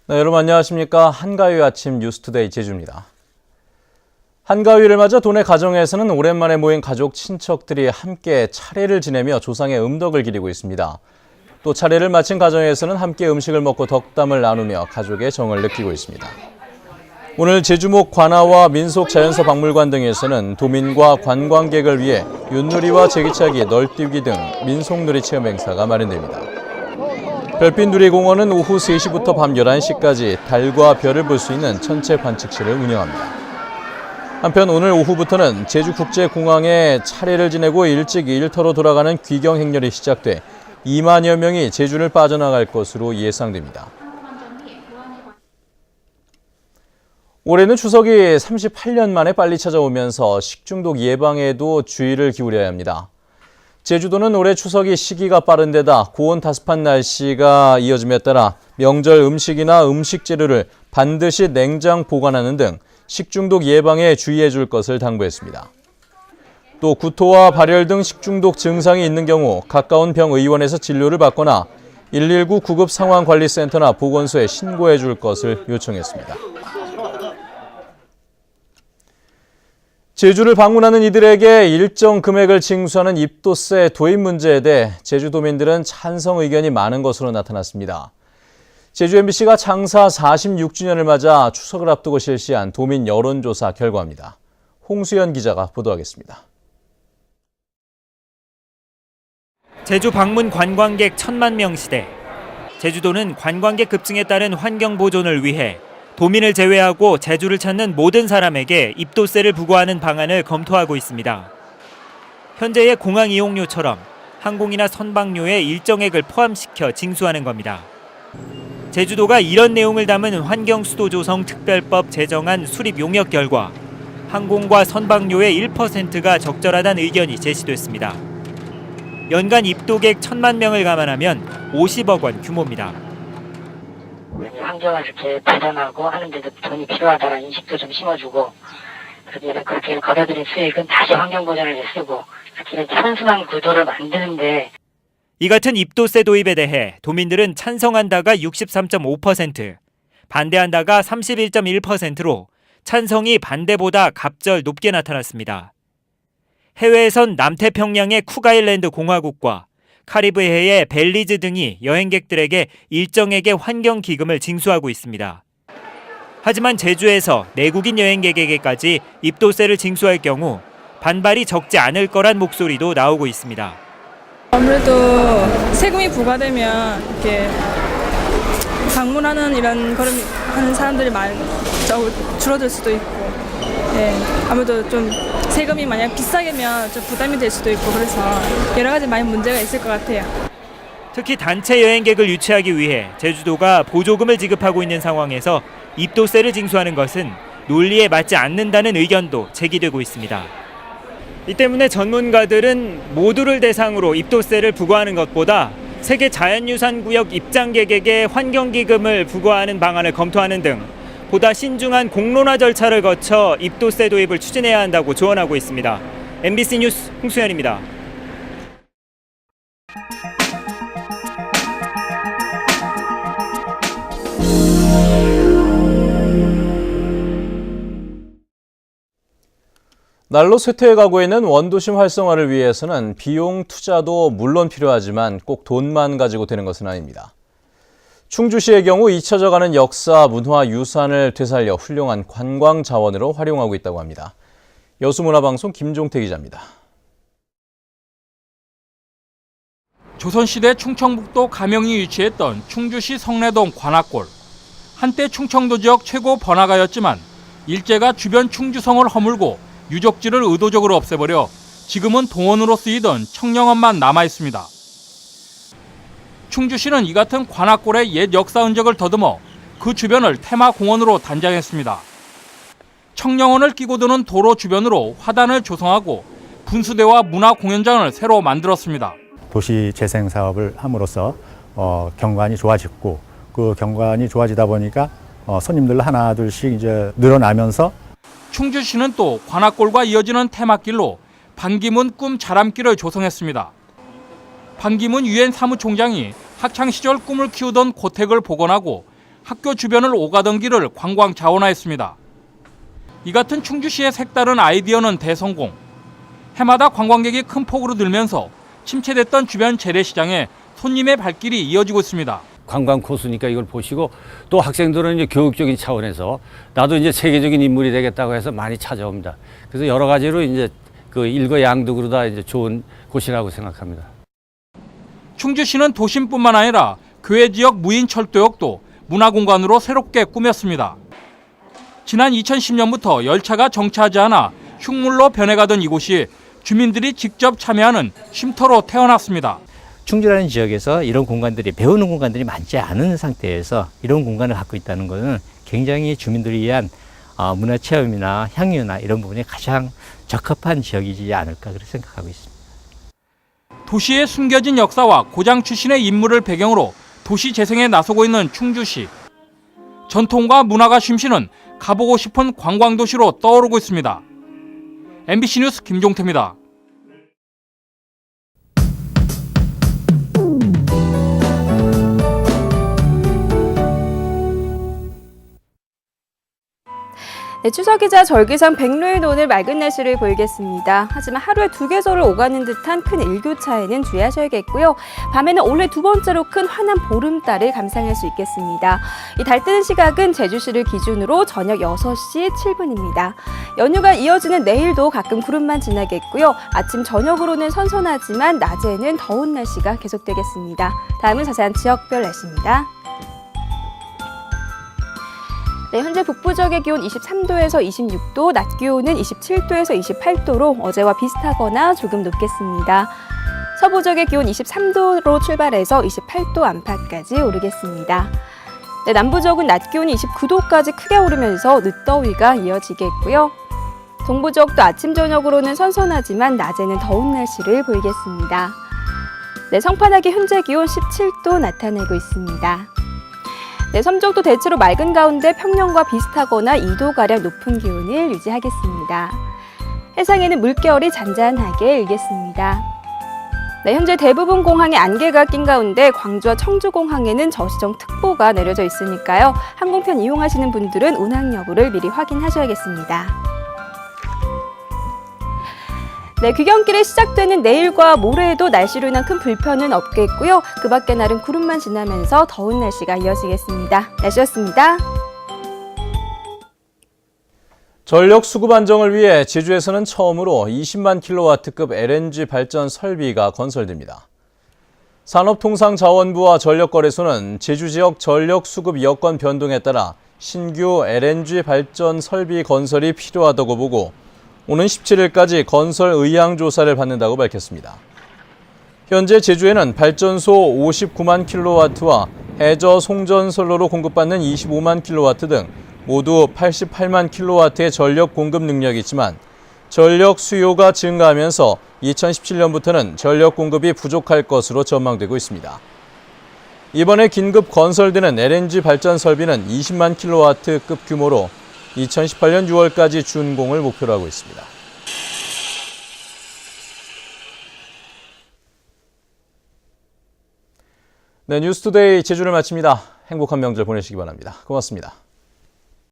네, 여러분 안녕하십니까. 한가위 아침 뉴스투데이 제주입니다. 한가위를 맞아 도내 가정에서는 오랜만에 모인 가족 친척들이 함께 차례를 지내며 조상의 음덕을 기리고 있습니다. 또 차례를 마친 가정에서는 함께 음식을 먹고 덕담을 나누며 가족의 정을 느끼고 있습니다. 오늘 제주목 관아와 민속자연서 박물관 등에서는 도민과 관광객을 위해 윷놀이와 제기차기, 널뛰기 등 민속놀이 체험 행사가 마련됩니다. 별빛누리공원은 오후 3시부터 밤 11시까지 달과 별을 볼 수 있는 천체 관측실을 운영합니다. 한편 오늘 오후부터는 제주국제공항에 차례를 지내고 일찍 일터로 돌아가는 귀경 행렬이 시작돼 2만여 명이 제주를 빠져나갈 것으로 예상됩니다. 올해는 추석이 38년 만에 빨리 찾아오면서 식중독 예방에도 주의를 기울여야 합니다. 제주도는 올해 추석이 시기가 빠른 데다 고온다습한 날씨가 이어짐에 따라 명절 음식이나 음식 재료를 반드시 냉장 보관하는 등 식중독 예방에 주의해 줄 것을 당부했습니다. 또 구토와 발열 등 식중독 증상이 있는 경우 가까운 병의원에서 진료를 받거나 119 구급상황관리센터나 보건소에 신고해 줄 것을 요청했습니다. 제주를 방문하는 이들에게 일정 금액을 징수하는 입도세 도입 문제에 대해 제주도민들은 찬성 의견이 많은 것으로 나타났습니다. 제주 MBC가 창사 46주년을 맞아 추석을 앞두고 실시한 도민 여론조사 결과입니다. 홍수연 기자가 보도하겠습니다. 제주 방문 관광객 1,000만 명 시대. 제주도는 관광객 급증에 따른 환경 보존을 위해 도민을 제외하고 제주를 찾는 모든 사람에게 입도세를 부과하는 방안을 검토하고 있습니다. 현재의 공항 이용료처럼 항공이나 선박료에 일정액을 포함시켜 징수하는 겁니다. 제주도가 이런 내용을 담은 환경수도조성 특별법 제정안 수립 용역 결과 항공과 선박료의 1%가 적절하다는 의견이 제시됐습니다. 연간 입도객 1,000만 명을 감안하면 50억 원 규모입니다. 환경을 이렇게 보존하고 하는데도 돈이 필요하다는 인식도 좀 심어주고 그렇게 거둬들인 수익은 다시 환경 보존을 쓰고 이렇게 선순환 구도를 만드는데 이 같은 입도세 도입에 대해 도민들은 찬성한다가 63.5%, 반대한다가 31.1%로 찬성이 반대보다 갑절 높게 나타났습니다. 해외에선 남태평양의 쿡아일랜드 공화국과 카리브해의 벨리즈 등이 여행객들에게 일정액의 환경기금을 징수하고 있습니다. 하지만 제주에서 내국인 여행객에게까지 입도세를 징수할 경우 반발이 적지 않을 거란 목소리도 나오고 있습니다. 아무래도 세금이 부과되면 이렇게 방문하는 이런 걸음 하는 사람들이 줄어들 수도 있고, 아무래도 좀 세금이 만약 비싸게면 좀 부담이 될 수도 있고 그래서 여러 가지 많은 문제가 있을 것 같아요. 특히 단체 여행객을 유치하기 위해 제주도가 보조금을 지급하고 있는 상황에서 입도세를 징수하는 것은 논리에 맞지 않는다는 의견도 제기되고 있습니다. 이 때문에 전문가들은 모두를 대상으로 입도세를 부과하는 것보다 세계 자연유산구역 입장객에게 환경기금을 부과하는 방안을 검토하는 등 보다 신중한 공론화 절차를 거쳐 입도세 도입을 추진해야 한다고 조언하고 있습니다. MBC 뉴스 홍수연입니다. 날로 쇠퇴해 가고 있는 원도심 활성화를 위해서는 비용 투자도 물론 필요하지만 꼭 돈만 가지고 되는 것은 아닙니다. 충주시의 경우 잊혀져가는 역사, 문화, 유산을 되살려 훌륭한 관광 자원으로 활용하고 있다고 합니다. 여수문화방송 김종태 기자입니다. 조선시대 충청북도 가명이 위치했던 충주시 성내동 관악골. 한때 충청도 지역 최고 번화가였지만 일제가 주변 충주성을 허물고 유적지를 의도적으로 없애버려 지금은 동원으로 쓰이던 청령원만 남아있습니다. 충주시는 이 같은 관악골의 옛 역사 흔적을 더듬어 그 주변을 테마공원으로 단장했습니다. 청령원을 끼고 드는 도로 주변으로 화단을 조성하고 분수대와 문화공연장을 새로 만들었습니다. 도시 재생 사업을 함으로써 경관이 좋아졌고 그 경관이 좋아지다 보니까 손님들 하나 둘씩 이제 늘어나면서 충주시는 또 관악골과 이어지는 테마길로 반기문 꿈 자람길을 조성했습니다. 반기문 유엔 사무총장이 학창시절 꿈을 키우던 고택을 복원하고 학교 주변을 오가던 길을 관광 자원화했습니다. 이 같은 충주시의 색다른 아이디어는 대성공. 해마다 관광객이 큰 폭으로 늘면서 침체됐던 주변 재래시장에 손님의 발길이 이어지고 있습니다. 관광 코스니까 이걸 보시고 또 학생들은 이제 교육적인 차원에서 나도 이제 세계적인 인물이 되겠다고 해서 많이 찾아옵니다. 그래서 여러 가지로 이제 그 일거양득으로 다 이제 좋은 곳이라고 생각합니다. 충주시는 도심뿐만 아니라 교외 지역 무인 철도역도 문화공간으로 새롭게 꾸몄습니다. 지난 2010년부터 열차가 정차하지 않아 흉물로 변해가던 이곳이 주민들이 직접 참여하는 쉼터로 태어났습니다. 충주라는 지역에서 이런 공간들이 배우는 공간들이 많지 않은 상태에서 이런 공간을 갖고 있다는 것은 굉장히 주민들을 위한 문화체험이나 향유나 이런 부분에 가장 적합한 지역이지 않을까 그렇게 생각하고 있습니다. 도시의 숨겨진 역사와 고장 출신의 인물을 배경으로 도시 재생에 나서고 있는 충주시. 전통과 문화가 쉼쉬는 가보고 싶은 관광도시로 떠오르고 있습니다. MBC 뉴스 김종태입니다. 네, 추석이자 절기상 백로일 오늘 맑은 날씨를 보이겠습니다. 하지만 하루에 두 계절을 오가는 듯한 큰 일교차에는 주의하셔야겠고요. 밤에는 올해 두 번째로 큰 환한 보름달을 감상할 수 있겠습니다. 이 달 뜨는 시각은 제주시를 기준으로 저녁 6시 7분입니다. 연휴가 이어지는 내일도 가끔 구름만 지나겠고요. 아침 저녁으로는 선선하지만 낮에는 더운 날씨가 계속되겠습니다. 다음은 자세한 지역별 날씨입니다. 네, 현재 북부 지역의 기온 23도에서 26도, 낮 기온은 27도에서 28도로 어제와 비슷하거나 조금 높겠습니다. 서부 지역의 기온 23도로 출발해서 28도 안팎까지 오르겠습니다. 네, 남부 지역은 낮 기온이 29도까지 크게 오르면서 늦더위가 이어지겠고요. 동부 지역도 아침 저녁으로는 선선하지만 낮에는 더운 날씨를 보이겠습니다. 네, 성판하기 현재 기온 17도 나타내고 있습니다. 네, 섬쪽도 대체로 맑은 가운데 평년과 비슷하거나 2도가량 높은 기온을 유지하겠습니다. 해상에는 물결이 잔잔하게 일겠습니다. 네, 현재 대부분 공항에 안개가 낀 가운데 광주와 청주공항에는 저시정특보가 내려져 있으니까요. 항공편 이용하시는 분들은 운항 여부를 미리 확인하셔야겠습니다. 네, 귀경길이 시작되는 내일과 모레에도 날씨로 인한 큰 불편은 없겠고요. 그 밖의 날은 구름만 지나면서 더운 날씨가 이어지겠습니다. 날씨였습니다. 전력 수급 안정을 위해 제주에서는 처음으로 20만 킬로와트급 LNG 발전 설비가 건설됩니다. 산업통상자원부와 전력거래소는 제주 지역 전력 수급 여건 변동에 따라 신규 LNG 발전 설비 건설이 필요하다고 보고 오는 17일까지 건설 의향 조사를 받는다고 밝혔습니다. 현재 제주에는 발전소 59만 킬로와트와 해저 송전선로로 공급받는 25만 킬로와트 등 모두 88만 킬로와트의 전력 공급 능력이 있지만 전력 수요가 증가하면서 2017년부터는 전력 공급이 부족할 것으로 전망되고 있습니다. 이번에 긴급 건설되는 LNG 발전 설비는 20만 킬로와트급 규모로 2018년 6월까지 준공을 목표로 하고 있습니다. 네, 뉴스투데이 제주를 마칩니다. 행복한 명절 보내시기 바랍니다. 고맙습니다.